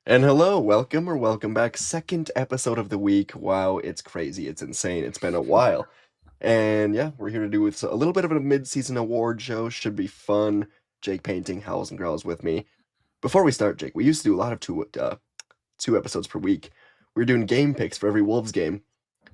And hello, welcome or welcome back. Second episode of the week. Wow, it's crazy. It's insane. It's been a while. And yeah, we're here to do with a little bit of a mid-season award show. Should be fun. Jake painting Howls and Growls with me. Before we start, Jake, we used to do a lot of two episodes per week. We were doing game picks for every Wolves game.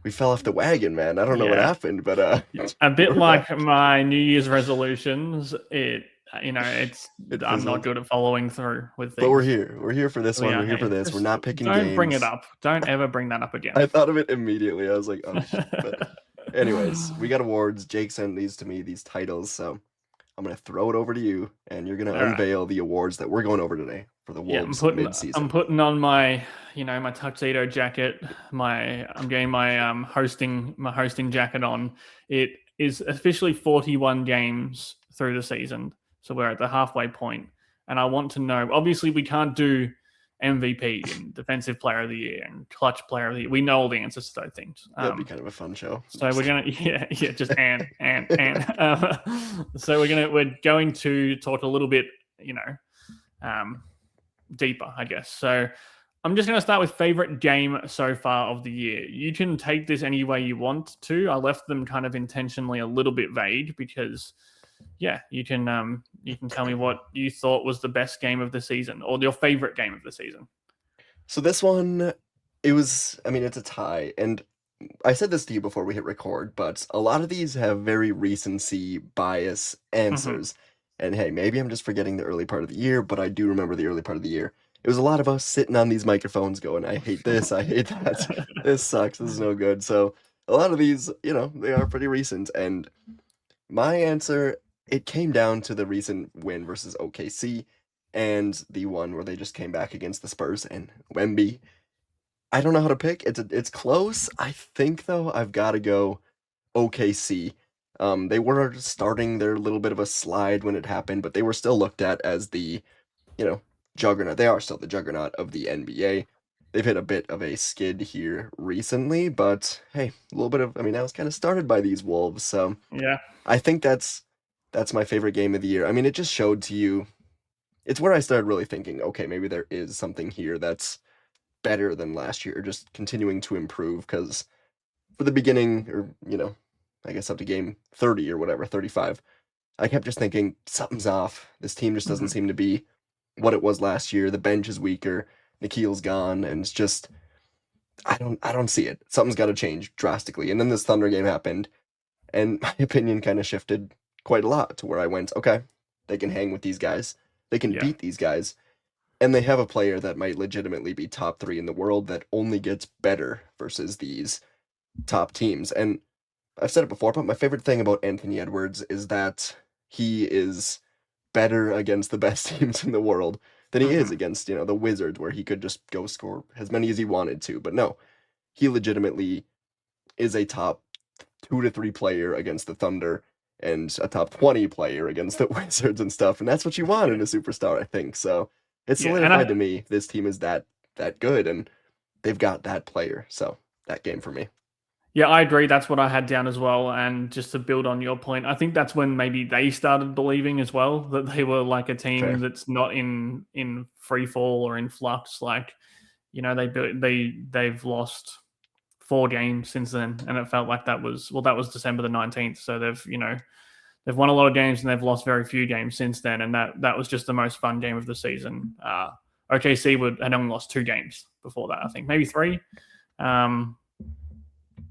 We fell off the wagon, man. I don't know what Yeah, happened, but a bit we're back. like my New Year's resolutions. It's It I'm not fizzled. good at following through with But we're things. here. We're here for this We one. are We're here for here. this. We're Just not picking don't bring it games. up. Don't ever bring that up again. I thought of it immediately. I was like, oh shit. But anyways, we got awards. Jake sent these to me, these titles, so I'm gonna throw it over to you, and you're gonna All right. unveil the awards that we're going over today for the Yeah, I'm Wolves putting I'm mid-season. putting on my tuxedo jacket. I'm getting my hosting jacket on. It is officially 41 games through the season, so we're at the halfway point, and I want to know. Obviously, we can't do MVP and Defensive Player of the Year and Clutch Player of the Year. We know all the answers to those things. That'd be kind of a fun show. I'm So just we're gonna yeah just and so we're going to talk a little bit um, deeper, I guess. So I'm just going to start with favorite game so far of the year. You can take this any way you want to. I left them kind of intentionally a little bit vague because, yeah, you can tell me what you thought was the best game of the season or your favorite game of the season. So this one, it was. I mean, it's a tie, and I said this to you before we hit record, but a lot of these have very recency bias Hmm. answers. And hey, maybe I'm just forgetting the early part of the year, but I do remember the early part of the year. It was a lot of us sitting on these microphones going, I hate this, I hate that, this sucks, this is no good. So a lot of these, they are pretty recent. And my answer, it came down to the recent win versus OKC and the one where they just came back against the Spurs and Wemby. I don't know how to pick. It's close. I think though I've got to go OKC. They were starting their little bit of a slide when it happened, but they were still looked at as the, you know, juggernaut. They are still the juggernaut of the NBA. They've hit a bit of a skid here recently, but hey, a little bit of, I mean, that was kind of started by these Wolves, so Yeah. I think that's my favorite game of the year. I mean, it just showed to you, it's where I started really thinking, okay, maybe there is something here that's better than last year, just continuing to improve. Because for the beginning, or I guess up to game 30 or whatever, 35, I kept just thinking something's off. This team just doesn't Hmm. seem to be what it was last year. The bench is weaker. Nikhil's gone, and it's just I don't see it. Something's got to change drastically. And then this Thunder game happened, and my opinion kind of shifted quite a lot to where I went, okay, they can hang with these guys. They can Yeah. beat these guys. And they have a player that might legitimately be top three in the world that only gets better versus these top teams. And I've said it before, but my favorite thing about Anthony Edwards is that he is better against the best teams in the world than he is Hmm. against, the Wizards, where he could just go score as many as he wanted to. But no, he legitimately is a top 2 to 3 player against the Thunder and a top 20 player against the Wizards and stuff. And that's what you want Yeah. in a superstar, I think. So it's Yeah. And solidified to me this team is that good and they've got that player. So that game for me. Yeah, I agree. That's what I had down as well. And just to build on your point, I think that's when maybe they started believing as well that they were like a team Fair. that's not in free fall or in flux. Like, they've lost 4 games since then, and it felt like that was December the 19th. So they've won a lot of games and they've lost very few games since then, and that was just the most fun game of the season. OKC had only lost 2 games before that, I think, maybe three. Um,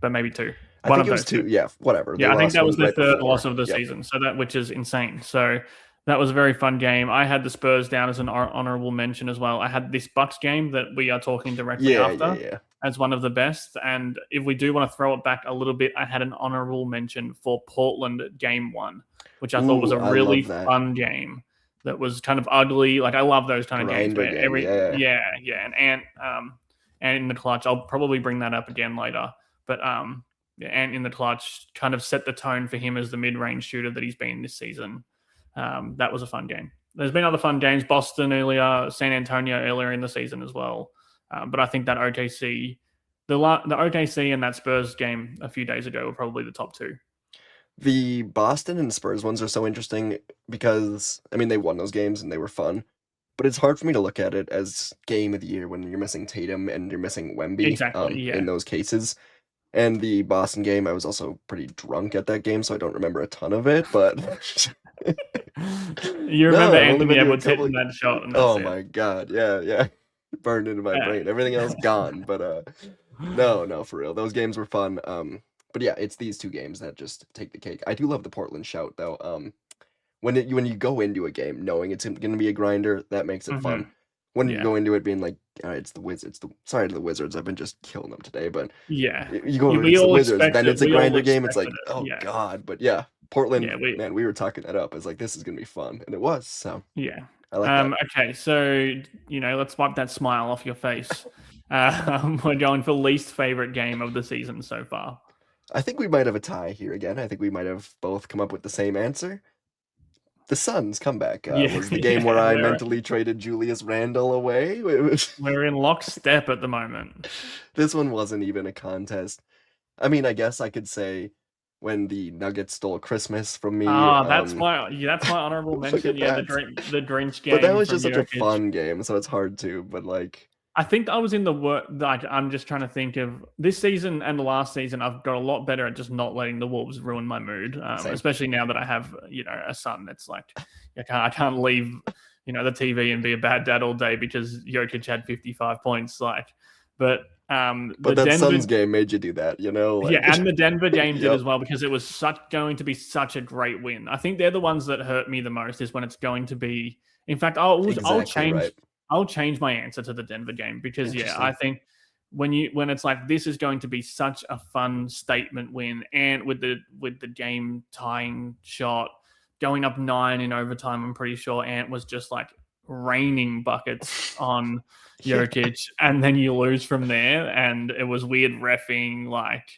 but maybe two. I One think of it was those two. two. Yeah, whatever. They Yeah, I think lost that was one their right third loss before. of the Yep. season, which is insane. So that was a very fun game. I had the Spurs down as an honorable mention as well. I had this Bucks game that we are talking directly Yeah, yeah, after yeah. as one of the best. And if we do want to throw it back a little bit, I had an honorable mention for Portland game one, which I thought was Ooh, a I really love that. fun game. That was kind of ugly. Like, I love those kind of games Grinder where game. Yeah. and in the clutch. I'll probably bring that up again later. But yeah, and in the clutch kind of set the tone for him as the mid-range shooter that he's been this season. That was a fun game. There's been other fun games, Boston earlier, San Antonio earlier in the season as well. But I think that the OKC and that Spurs game a few days ago were probably the top two. The Boston and Spurs ones are so interesting because I mean they won those games and they were fun. but it's hard for me to look at it as game of the year when you're missing Tatum and you're missing Wemby, Exactly. in Yeah. those cases. And the Boston game, I was also pretty drunk at that game, so I don't remember a ton of it, but You no, remember I've only Anthony been to a Edwards couple hitting of, that shot, and that's oh it. my God, yeah, yeah. Burned into my brain. Everything else gone, but no, no, for real. Those games were fun. But yeah, it's these two games that just take the cake. I do love the Portland shout though. When you go into a game knowing it's going to be a grinder, that makes it Hmm. fun. When you Yeah. go into it being like, all right, it's the Wizards. Sorry to the Wizards, I've been just killing them today, but Yeah. you go, We it's the all Wizards, then expected. it's a We all grinder game. It's expected like, it. oh Yeah. God. But yeah, Portland, Yeah. We. man, we were talking that up. It's like this is gonna be fun, and it was. So Yeah. I like that. Okay. So let's wipe that smile off your face. We're going for least favorite game of the season so far. I think we might have a tie here again. I think we might have both come up with the same answer. The Suns comeback Yeah. was the game where Yeah. I We're mentally traded Julius Randle away. It was, we're in lockstep at the moment. this one wasn't even a contest. I mean, I guess I could say when the Nuggets stole Christmas from me. Ah, that's my honorable Look mention. at Yeah, that. the Grinch But that game was from just such a Jokic. fun game, so it's hard to. But like, I think I was in the work. Like, I'm just trying to think of this season and the last season. I've got a lot better at just not letting the Wolves ruin my mood. same. Especially now that I have a son. It's like I can't leave the TV and be a bad dad all day because Jokic had 55 points. Like, but But the that Denver. Suns game made you do that, Yeah, Like, and the Denver game did yep, as well because it was going to be such a great win. I think they're the ones that hurt me the most is when it's going to be. In fact, I'll exactly change right. I'll change my answer to the Denver game because I Interesting. think when it's like this is going to be such a fun statement win, and with the game tying shot going up 9 in overtime, I'm pretty sure Ant was just like raining buckets on Yeah, Jokic, and then you lose from there, and it was weird refing. Like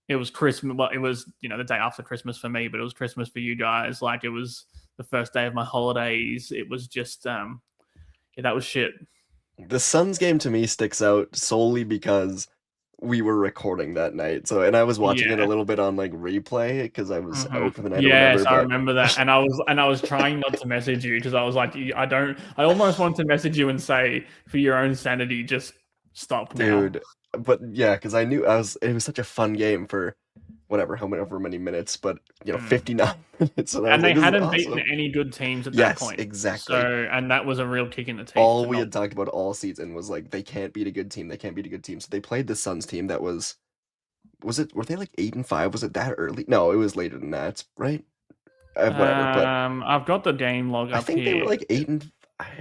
it was Christmas. Well, it was the day after Christmas for me, but it was Christmas for you guys. Like it was the first day of my holidays. It was just that was shit. the Suns game to me sticks out solely because we were recording that night. So, and I was watching it a Yeah. little bit on like replay because I was Hmm. out for the night or Yes, whatever. I But remember that, and I was trying not to message you because I was like, I don't. I almost wanted to message you and say, for your own sanity, just stop now. dude, but yeah, because I knew it was such a fun game for whatever, however many minutes, but Mm. 59 minutes. And I was And they like, this is hadn't beaten awesome. any good teams at that Yes, point, so exactly. and that was a real kick in the teeth All to we not. had talked about all season was like they can't beat a good team. They can't beat a good team. So they played the Suns team that was it were they like 8-5? Was it that early? No, it was later than that, right? Whatever, but I've got the game log I up think they were here. like 8 and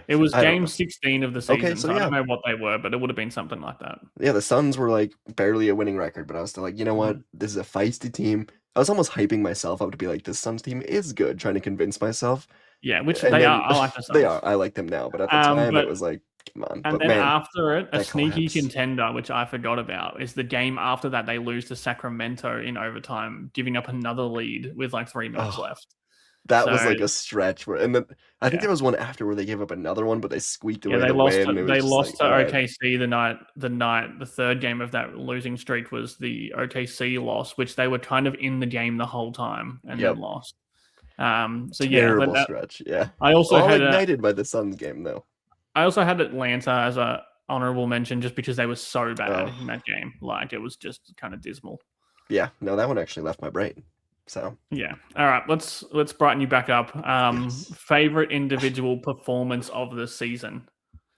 It 5. was I don't game know. 16 of the Okay, season, so so I don't yeah. know what they were, but it would have been something like that. Yeah, the Suns were like barely a winning record, but I was still like, you know what? Mhm. This is a feisty team. I was almost hyping myself up to be like, this Suns team is good, trying to convince myself. Yeah, which And they are. then I like the they Suns. are. I like them now, but at the time it But was like, come on. and But then man, after it, a that sneaky collapse. contender, which I forgot about, is the game after that they lose to Sacramento in overtime, giving up another lead with like 3 minutes Oh, left. that was So like a stretch where, and then I think yeah, there was one after where they gave up another one, but they squeaked yeah, away they the lost. win. It was They just lost like, to all right, OKC the third game of that losing streak was the OKC loss, which they were kind of in the game the whole time and then yep, lost. So yeah, but terrible stretch. Yeah, I also all had ignited by the Suns game though. Atlanta as a honorable mention just because they were so bad Oh, in that game. Like it was just kind of dismal. yeah, no, that one actually left my brain. So Yeah. All right. Let's brighten you back up. yes. Favorite individual performance of the season.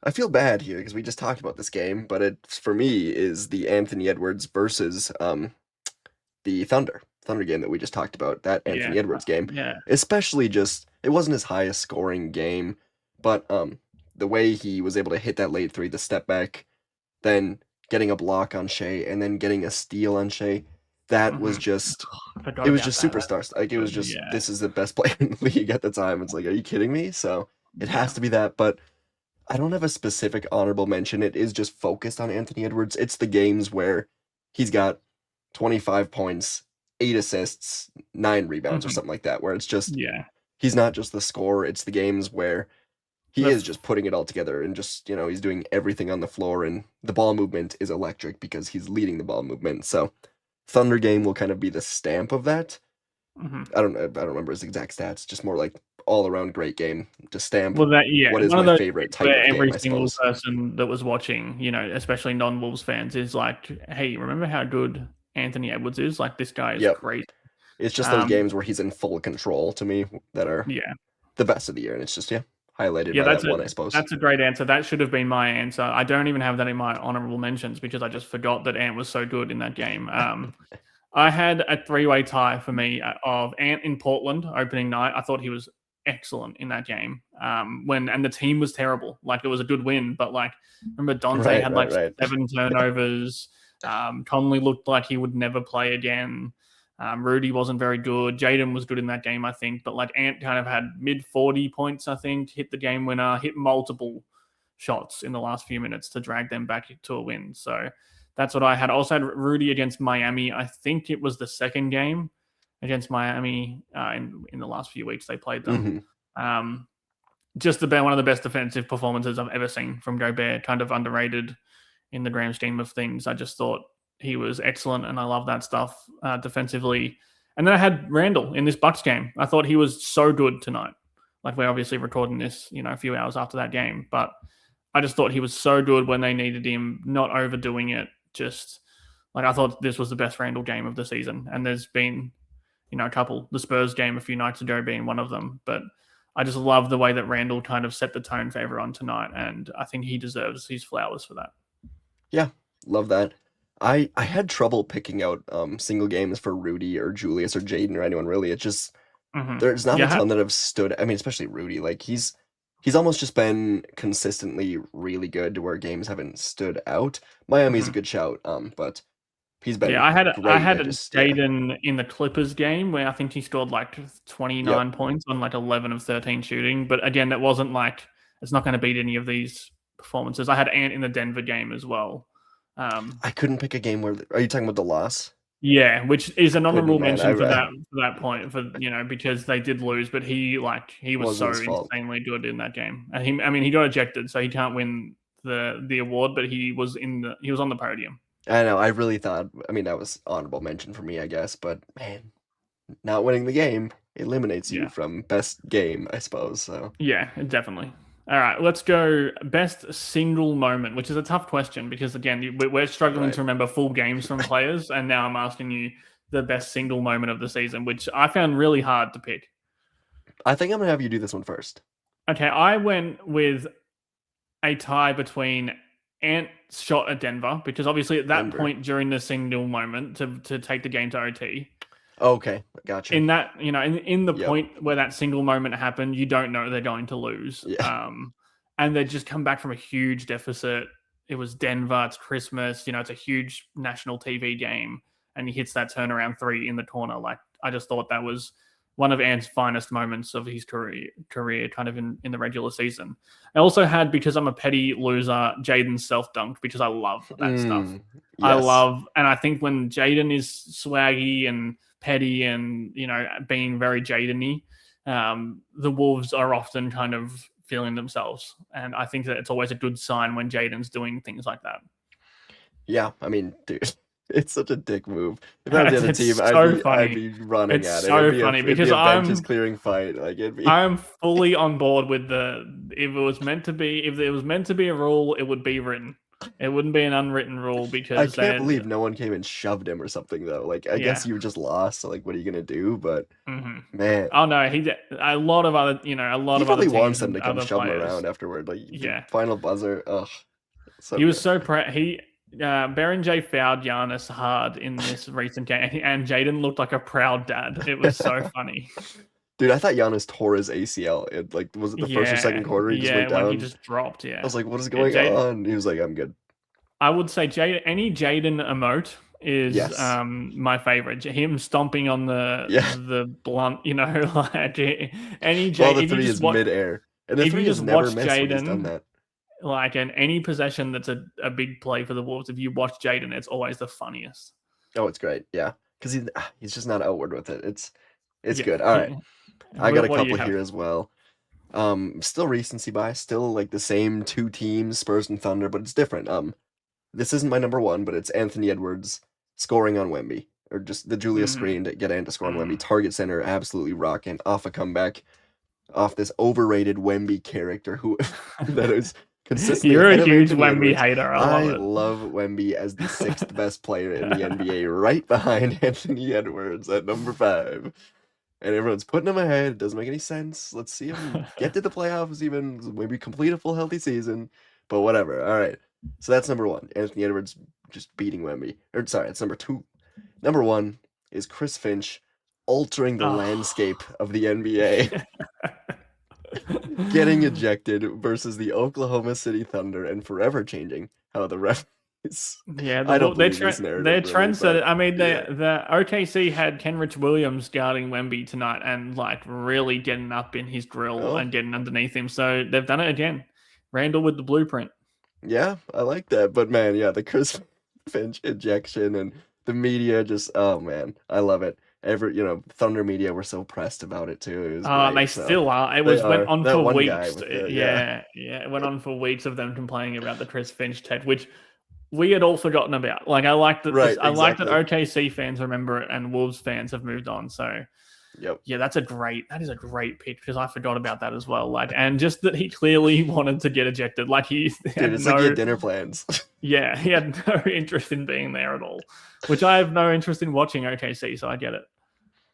I feel bad here because we just talked about this game, but it for me is the Anthony Edwards versus the Thunder game that we just talked about. That Yeah. Anthony Edwards game, Yeah. especially just it wasn't his highest scoring game, but the way he was able to hit that late three, the step back, then getting a block on Shea, and then getting a steal on Shea, that was Hmm. just I forgot it was about just that. superstars. Like it was Good. just Yeah. this is the best player in the league at the time. It's like, are you kidding me? So it has Yeah. to be that, but I don't have a specific honorable mention. It is just focused on Anthony Edwards. It's the games where he's got 25 points, 8 assists, 9 rebounds, or Hmm. something like that, where it's just Yeah. he's not just the scorer. It's the games where he The is just putting it all together and just, he's doing everything on the floor, and the ball movement is electric because he's leading the ball movement. So Thunder game will kind of be the stamp of that. mhm. I don't remember his exact stats, just more like all around great game to stamp Well, that yeah, what is one of my those favorite games type where of every game, I single suppose. person that was watching, especially non-Wolves fans, is like, "Hey, remember how good Anthony Edwards is? Like, this guy is Yep. crazy." It's just those Um, games where he's in full control to me that are yeah, the best of the year, and it's just yeah, highlighted yeah, by that one, I suppose. that's a great answer. That should have been my answer. I don't even have that in my honorable mentions because I just forgot that Ant was so good in that game. I had a three-way tie for me of Ant in Portland opening night. I thought he was excellent in that game. And the team was terrible. Like it was a good win, but like remember Dante Right, had right, like right. 7 turnovers. Conley looked like he would never play again. Rudy wasn't very good. Jaden was good in that game, I think, but like Ant kind of had mid 40 points, I think, hit the game winner, hit multiple shots in the last few minutes to drag them back to a win. So that's what I had. I also had Rudy against Miami. I think it was the second game against Miami in the last few weeks they played them. Hmm. Um, just about one of the best defensive performances I've ever seen from Gobert. Kind of underrated in the grand scheme of things. I just thought he was excellent, and I love that stuff defensively. And then I had Randall in this Bucks game. I thought he was so good tonight. Like we're obviously recording this, a few hours after that game, but I just thought he was so good when they needed him, not overdoing it. Just like I thought this was the best Randall game of the season, and there's been a couple. The Spurs game a few nights ago being one of them, but I just love the way that Randall kind of set the tone for everyone tonight, and I think he deserves his flowers for that. Yeah, love that. I had trouble picking out single games for Rudy or Julius or Jaden or anyone really. It just there's not a Yeah, ton that have stood. I mean, especially Rudy. Like he's almost just been consistently really good to where games haven't stood out. Miami's a mhm. good shout, but he's Yeah. been I great. had I a just yeah, Jaden in the Clippers game where I think he scored like yep. 29 points on like 11 of 13 shooting, but again, that wasn't like it's not going to beat any of these performances. I had Ant in the Denver game as well. Um, I couldn't pick a game where. Are you talking about the loss? Yeah, which is an Couldn't honorable man. mention I for that point because they did lose, but he was wasn't so his fault. insanely good in that game. And he got ejected, so he can't win the award, but he was on the podium. I know. I really thought. I mean, that was honorable mention for me, I guess. But man, not winning the game eliminates you Yeah. from best game, I suppose. So Yeah, definitely. All right, let's go best single moment, which is a tough question because again, we're struggling right. to remember full games from players, and now I'm asking you the best single moment of the season, which I found really hard to pick. I think I'm gonna have you do this one first. Okay, I went with a tie between Ant's shot at Denver because obviously at that Denver. point during the single moment to take the game to OT, Okay, gotcha. in that in the Yep. point where that single moment happened, you don't know they're going to lose, Yeah. and they just come back from a huge deficit. It was Denver. It's Christmas. It's a huge national TV game, and he hits that turnaround three in the corner. Like I just thought that was one of Ant's finest moments of his career kind of in the regular season. I also had, because I'm a petty loser, Jaden's self dunked because I love that stuff. Yes. And I think when Jaden is swaggy and petty and being very Jaden-y, the Wolves are often kind of feeling themselves, and I think that it's always a good sign when Jaden's doing things like that. Yeah. I mean, dude, it's such a dick move. If I was the other team, It's so I'd funny. be running It's at it. so funny It'd be because a benches clearing fight. Like it'd be. I'm fully on board with if it was meant to be, if it was meant to be a rule, it would be written. It wouldn't be an unwritten rule I because can't then, believe no one came and shoved him or something though. Like I guess yeah. you just lost. So like, what are you gonna do? But Hmm. man, Oh no, a lot of other, a lot he of other probably teams wants them and to come other shove him players. around afterward. Like the Yeah, final buzzer. Ugh, so he was good. so proud. Baron J fouled Giannis hard in this recent game, and Jaden looked like a proud dad. It was so funny. Dude, I thought Giannis tore his ACL. It like was it the first or second Yeah, quarter? He just yeah, went when he down. just dropped. I Yeah, was like, what is yeah, going on? He was like, I'm good. I would say any Jaden emote is Yes. my favorite. Him stomping on Yeah. the blunt, like any Well, the If you three just is midair, and the three has never watch missed when he's done Jaden, that. like in any possession that's a big play for the Wolves, if you watch Jaden, it's always the funniest. Oh, it's great. Yeah, because he's just not outward with it. It's Yeah. good. All right, I got a What do you couple have? here as well. Still recency bias, still like the same two teams, Spurs and Thunder, but it's different. This isn't my number one, but it's Anthony Edwards scoring on Wemby, or just the Julius Hmm. screen to get Ant to score on Wemby. Hmm. Target center, absolutely rocking off a comeback. off this overrated Wemby character who that is consistently You're ahead a of huge Anthony Wemby Edwards. hater. I love I it. love Wemby as the sixth best player in the NBA, right behind Anthony Edwards at number 5. And everyone's putting him ahead. It doesn't make any sense. Let's see him get to the playoffs, even maybe complete a full healthy season. But whatever. All right. So that's number 1. Anthony Edwards just beating Wemby. Or sorry, it's number 2. Number 1 is Chris Finch altering the landscape Oh. of the NBA, getting ejected versus the Oklahoma City Thunder and forever changing how the ref is. Yeah, I don't they're believe this they're narrative really, but trendsetter. I mean, yeah. the OKC had Kenrich Williams guarding Wemby tonight and like really getting up in his drill Oh, and getting underneath him. So they've done it again. Randall with the blueprint. yeah, I like that. But man, yeah, the Chris Finch ejection and the media just, oh man, I love it. Thunder media were so pressed about it too. It was They great. So still are. It they was went are on that for one guy weeks. with the yeah, Yeah, yeah, it went on for weeks of them complaining about the Chris Finch tech, which we had all forgotten about. Like I like that this. right, I like that exactly. OKC fans remember it and Wolves fans have moved on. So Yep. yeah, that is a great pick because I forgot about that as well. Like, and just that he clearly wanted to get ejected. Like he Dude, had it's like he had no, dinner plans. yeah, he had no interest in being there at all. Which I have no interest in watching OKC, so I get it.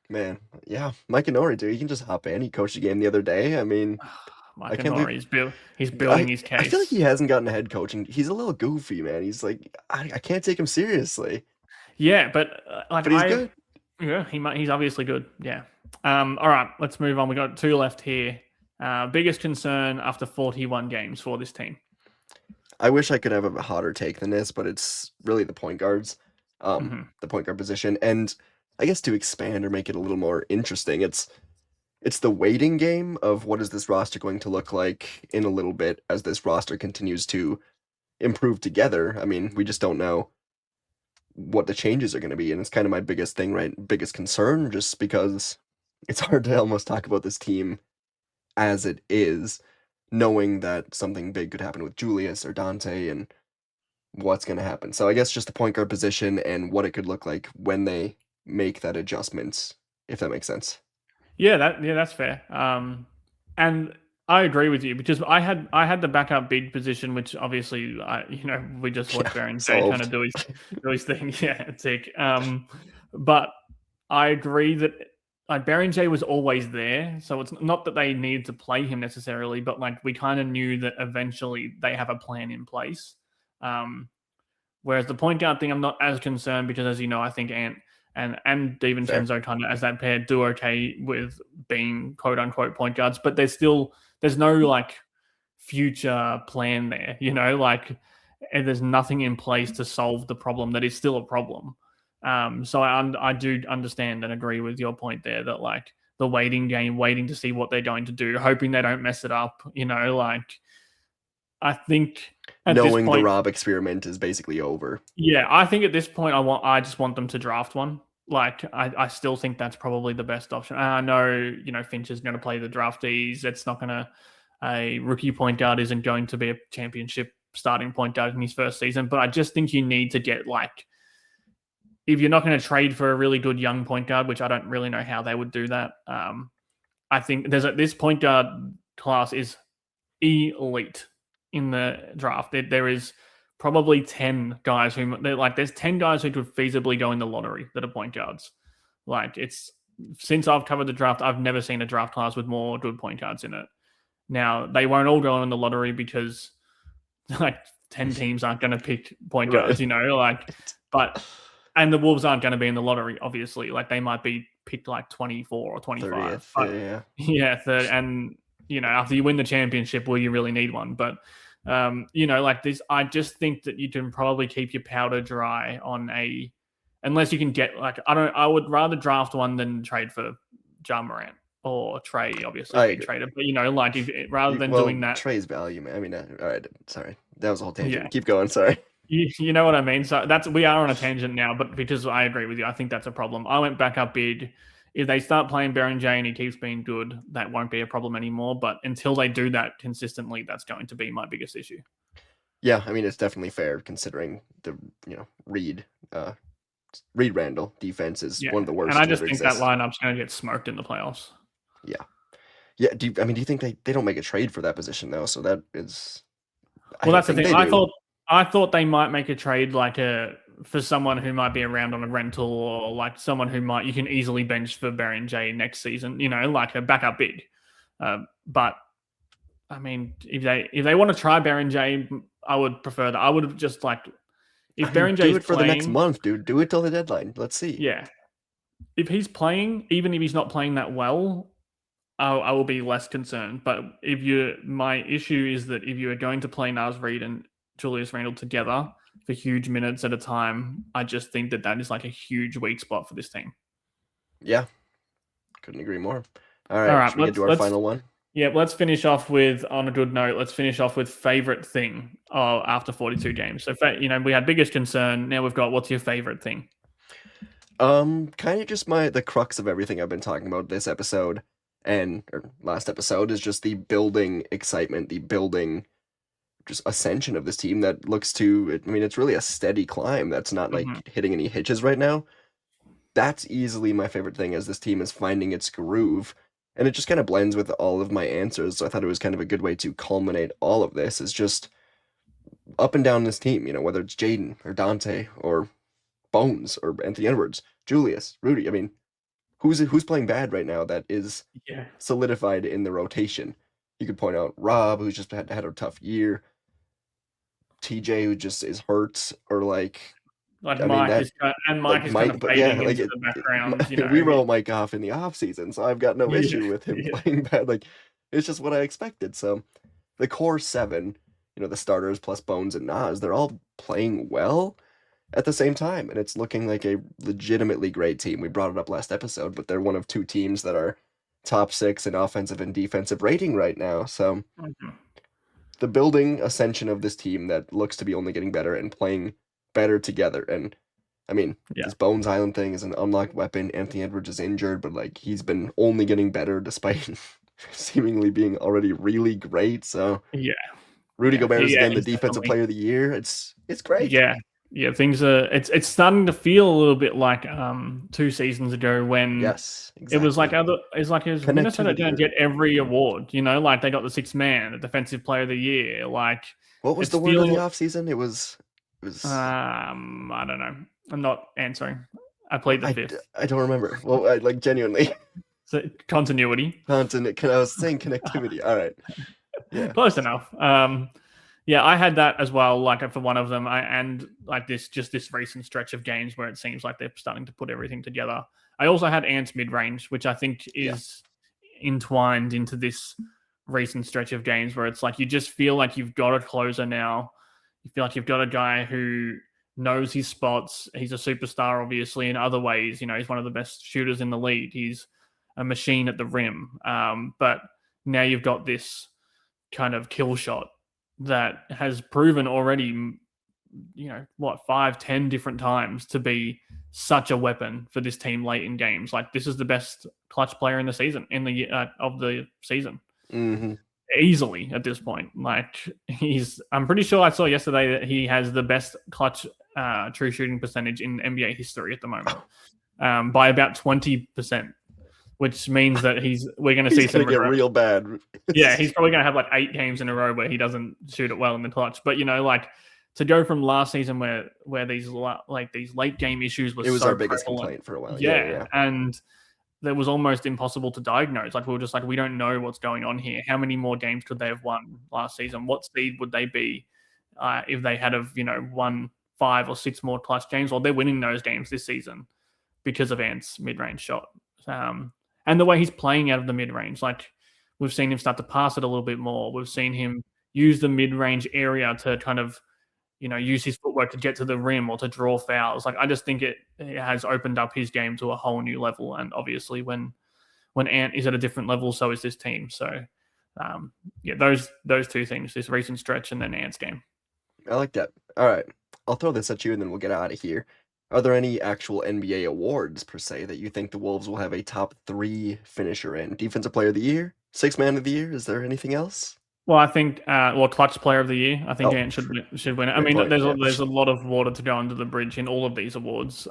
Man, yeah, Mike Inori, dude, he can just hop in. He coached a game the other day. I mean, I Mike can't believe Honori, he's building I his I feel like he case. hasn't gotten a head coaching. He's a little goofy, man. He's like I can't take him seriously, Yeah, but like but he's good. yeah, he's obviously good. Yeah. All right, let's move on. We got 2 left here. Biggest concern after 41 games for this team. I wish I could have a hotter take than this, but it's really the point guards, Hmm. the point guard position, and I guess to expand or make it a little more interesting, it's the waiting game of what is this roster going to look like in a little bit as this roster continues to improve together. I mean, we just don't know what the changes are going to be, and it's kind of my biggest thing, right? Biggest concern, just because it's hard to almost talk about this team as it is, knowing that something big could happen with Julius or Dante and what's going to happen. So I guess just the point guard position and what it could look like when they make that adjustment, if that makes sense. That's fair. And I agree with you because I had the backup big position, which obviously we just watched Yeah, Baron Jay trying to solved. do his thing. Yeah, tick. But I agree that like Baron Jay was always there, so it's not that they needed to play him necessarily, but like we kind of knew that eventually they have a plan in place. Um, Whereas the point guard thing, I'm not as concerned because, as you know, I think Ant and Fair. DiVincenzo kind of as that pair do okay with being quote unquote point guards, but there's no like future plan there, like and there's nothing in place to solve the problem that is still a problem. So I do understand and agree with your point there that like the waiting game, waiting to see what they're going to do, hoping they don't mess it up, like I think at this Knowing the point, Rob experiment is basically over. yeah, I think at this point, I just want them to draft one. Like, I still think that's probably the best option. And I know, Finch is going to play the draftees. It's not going to, a rookie point guard isn't going to be a championship starting point guard in his first season. But I just think you need to get like, if you're not going to trade for a really good young point guard, which I don't really know how they would do that. I think this point guard class is elite in the draft. There is probably 10 guys there's 10 guys who could feasibly go in the lottery that are point guards. Like it's since I've covered the draft, I've never seen a draft class with more good point guards in it. Now they won't all go in the lottery because like 10 teams aren't going to pick point guards, Right. but and the Wolves aren't going to be in the lottery, obviously. Like they might be picked like 24 or 25. 30th. But Yeah. yeah, third, and after you win the championship, will you really need one? But like this, I just think that you can probably keep your powder dry on unless you can get like I would rather draft one than trade for Ja Morant or Trey, obviously I being agree. traded. But like if rather than Well, doing that, Trey's value, man. I mean, all right. Sorry. That was a whole yeah, tangent. Keep going. Sorry. you know what I mean? So we are on a tangent now, but because I agree with you, I think that's a problem. I went back up big. If they start playing Baron J and he keeps being good, that won't be a problem anymore. But until they do that consistently, that's going to be my biggest issue. Yeah, I mean, it's definitely fair considering the, uh, Reed Randall defense is Yeah, one of the and worst I to just ever think that exist. lineup's going to get smoked in the playoffs. Yeah. Yeah, do you think they don't make a trade for that position though? So that is, I Well, don't that's the think thing. they do. I thought they might make a trade like a for someone who might be around on a rental or like someone who might you can easily bench for Baron J next season. You know, like a backup big. But I mean, if they want to try Baron J, I would prefer that. I would have just like I if mean, Baron do J's it for the next playing, month, dude. Do it till the deadline. Let's see. yeah. If he's playing, even if he's not playing that well, I will be less concerned. But if you, my issue is that if you are going to play Naz Reid and Julius Randle together for huge minutes at a time, I just think that that is like a huge weak spot for this team. Yeah, couldn't agree more. All All right, right, should we get to our final one? let's finish off with on a good note. Let's finish off with favorite thing after 42 games. So we had biggest concern. Now we've got what's your favorite thing? Kind of just the crux of everything I've been talking about this episode and or last episode is just the building excitement, the building just ascension of this team that looks to, I mean, it's really a steady climb that's not Mm-hmm. like hitting any hitches right now. That's easily my favorite thing as this team is finding its groove. And it just kind of blends with all of my answers. So I thought it was kind of a good way to culminate all of this is just up and down this team, whether it's Jaden or Dante or Bones or Anthony Edwards, Julius, Rudy. I mean, who's playing bad right now that is Yeah, solidified in the rotation? You could point out Rob, who's just had a tough year, TJ, who just is hurt, or like, like I mean, that Mike like is kind of Mike, but yeah, fading like into the background. You know, we wrote Mike off in the off season, so I've got no yeah, issue with him yeah, playing bad. Like, it's just what I expected. So the core seven, the starters plus Bones and Nas, they're all playing well at the same time, and it's looking like a legitimately great team. We brought it up last episode, but they're one of two teams that are top six in offensive and defensive rating right now. So Mhm. the building ascension of this team that looks to be only getting better and playing better together. And I mean, Yeah, this Bones Island thing is an unlocked weapon. Anthony Edwards is injured, but like he's been only getting better despite seemingly being already really great. So yeah, Rudy Gobert is yeah. again the He's defensive definitely player of the year. It's great. yeah, yeah. Things are it's starting to feel a little bit like 2 seasons ago when Yes, it was like exactly. it was Minnesota Connectivity. didn't get every award. You know, like they got the sixth man, the defensive player of the year. Like What was it's the word of the feeling offseason? It was I don't know. I'm not answering. I played the fifth. I don't remember. Well, like genuinely. So continuity. Constant. I was saying connectivity. All right. Yeah. Close enough. Yeah, I had that as well. Like for one of them, and like this recent stretch of games where it seems like they're starting to put everything together. I also had Ants mid range, which I think Yeah. is entwined into this recent stretch of games where it's like you just feel like you've got a closer now. You feel like you've got a guy who knows his spots. He's a superstar, obviously, in other ways. You know, he's one of the best shooters in the league. He's a machine at the rim. But now you've got this kind of kill shot that has proven already, 5, 10 different times to be such a weapon for this team late in games. Like this is the best clutch player in the season of the season Mm-hmm. easily at this point. Like I'm pretty sure I saw yesterday that he has the best clutch true shooting percentage in NBA history at the moment, by about 20%, which means that we're going to see He's gonna some get regression. real bad. Yeah, he's probably going to have like 8 games in a row where he doesn't shoot it well in the clutch. But like to go from last season where these late game issues were It was so our biggest prevalent, complaint for a while. yeah, Yeah. and that was almost impossible to diagnose. Like we were just like, we don't know what's going on here. How many more games could they have won last season? What seed would they be if they had won 5 or 6 more clutch games? Well, they're winning those games this season because of Ant's mid-range shot, and the way he's playing out of the mid-range. Like we've seen him start to pass it a little bit more. We've seen him use the mid-range area to kind of use his footwork to get to the rim or to draw fouls. Like I just think it has opened up his game to a whole new level. And obviously, when Ant is at a different level, so is this team. So, yeah, those two things: this recent stretch and then Ant's game. I like that. All right. I'll throw this at you and then we'll get out of here. Are there any actual NBA awards per se that you think the Wolves will have a top three finisher in? Defensive player of the year? Sixth man of the year? Is there anything else? Well, I think, clutch player of the year. I think Oh, Ant should win it. I great mean, point. Yeah. there's a lot of water to go under the bridge in all of these awards.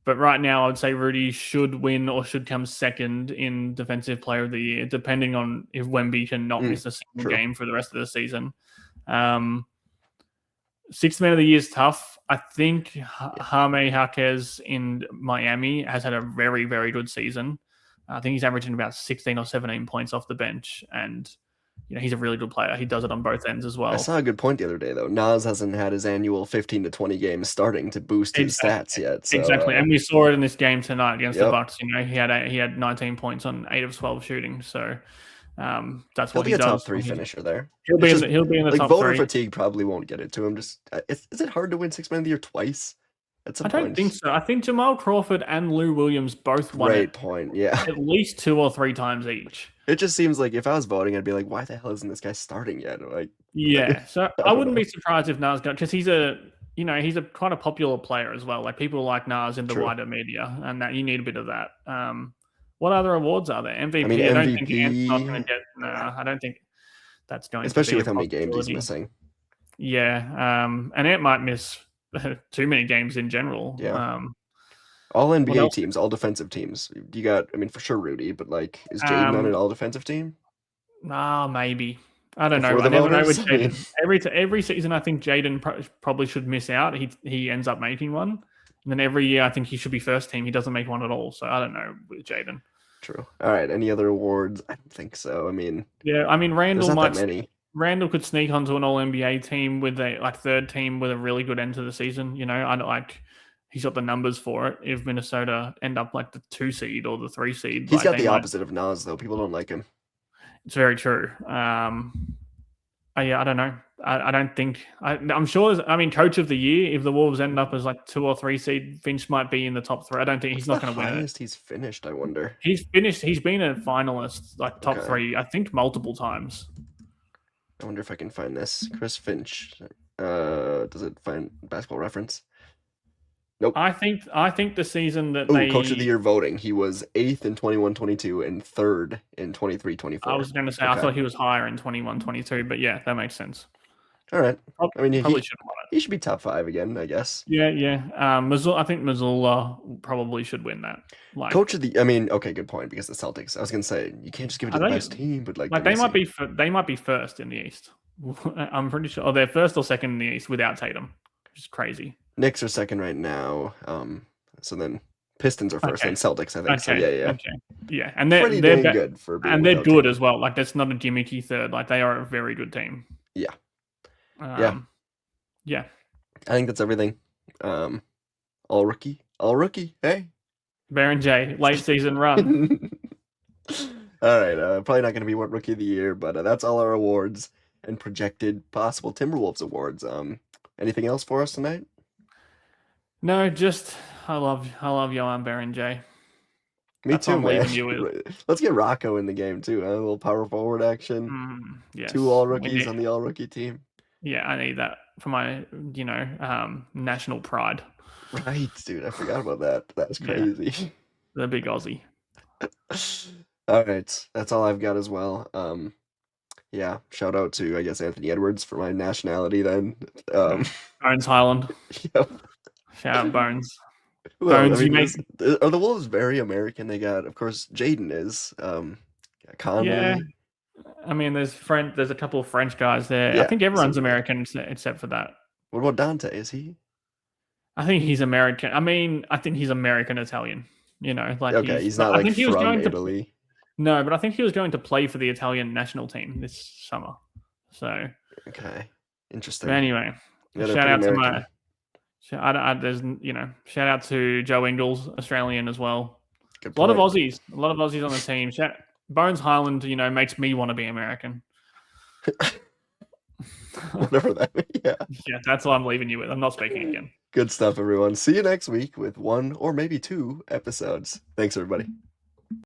But right now, I would say Rudy should win or should come second in Defensive Player of the Year, depending on if Wemby can not miss a single true. game for the rest of the season. Sixth man of the year is tough. I think Jaime Jaquez in Miami has had a very, very good season. I think he's averaging about 16 or 17 points off the bench, and he's a really good player. He does it on both ends as well. I saw a good point the other day though. Nas hasn't had his annual 15 to 20 games starting to boost his stats yet. So, exactly, and we saw it in this game tonight against the Bucks. He had 19 points on 8 of 12 shooting. So that's what he does. He'll be a top 3 finisher there. He'll be in the top 3. Voter fatigue probably won't get it to him. Just is it hard to win 6 man of the year twice? I don't think so. I think Jamal Crawford and Lou Williams both won Great point. Yeah, at least 2 or 3 times each. It just seems like if I was voting, I'd be like, why the hell isn't this guy starting yet? Like, yeah. So I wouldn't be surprised if Nas got, because he's a quite a popular player as well. Like people like Nas in the wider media, and that you need a bit of that. What other awards are there? MVP. I don't think Ant's not going to get. No, I don't think that's going. Especially to be with how many games he's missing. Yeah, and Ant might miss too many games in general. Yeah. All NBA teams, all defensive teams. You got, I mean, for sure Rudy, but like, is Jaden on an all defensive team? Maybe. I don't know. I never know with Jaden. Every season, I think Jaden probably should miss out. He ends up making one. And then every year, I think he should be first team. He doesn't make one at all. So I don't know with Jaden. True. All right. Any other awards? I don't think so. I mean, Randall might. That many. Randall could sneak onto an All NBA team with a third team with a really good end to the season. I don't like. He's got the numbers for it. If Minnesota end up like the 2 seed or the 3 seed, he's got the opposite of Nas though. People don't like him. It's very true. I don't know. I don't think. I'm sure. I mean, Coach of the Year. If the Wolves end up as like 2 or 3 seed, Finch might be in the top 3. I don't think he's not going to win it. Highest he's finished, I wonder. He's finished. He's been a finalist, like top 3. I think multiple times. I wonder if I can find this. Chris Finch. Does it find Basketball Reference? Nope. I think the season that Coach of the Year voting, he was 8th in 21-22 and 3rd in 23-24. I was going to say I thought he was higher in 21-22, but yeah, that makes sense. All right. I mean, he should be top 5 again, I guess. Yeah. I think Missoula probably should win that. Coach of the, I mean, okay, good point, because the Celtics. I was going to say you can't just give it to the best team, but like they might be first in the East. I'm pretty sure. Oh, they're first or second in the East without Tatum, which is crazy. Knicks are second right now. So then Pistons are first, and Celtics, I think. So yeah, and they're good for being, and they're good as well. Like that's not a gimmicky third. Like they are a very good team. Yeah. Yeah. I think that's everything. All rookie. Hey, Baron J. Late season run. All right. Probably not going to be Rookie of the Year, but that's all our awards and projected possible Timberwolves awards. Anything else for us tonight? No, just I love Johan Baron J. Me too, man. Let's get Rocco in the game too. A little power forward action. Yes. 2 all rookies on the all rookie team. Yeah, I need that for my national pride. Right, dude. I forgot about that. That's crazy. Yeah. The big Aussie. All right, that's all I've got as well. Yeah, shout out to, I guess, Anthony Edwards for my nationality then. Bones Highland. Yep. Shout out Bones. Well, Bones, are the Wolves very American? They got, of course, Jaden is. Conley. Yeah. I mean, there's a couple of French guys there. Yeah, I think everyone's American except for that. What about Dante? Is he? I think he's American. I mean, I think he's American Italian. He's not like from Italy. No, but I think he was going to play for the Italian national team this summer. So okay, interesting. But anyway, shout out to shout out to Joe Ingles, Australian as well. A lot of Aussies on the team. Bones Highland, makes me want to be American. Whatever that means. Yeah. Yeah, that's what I'm leaving you with. I'm not speaking again. Good stuff, everyone. See you next week with 1 or maybe 2 episodes. Thanks, everybody.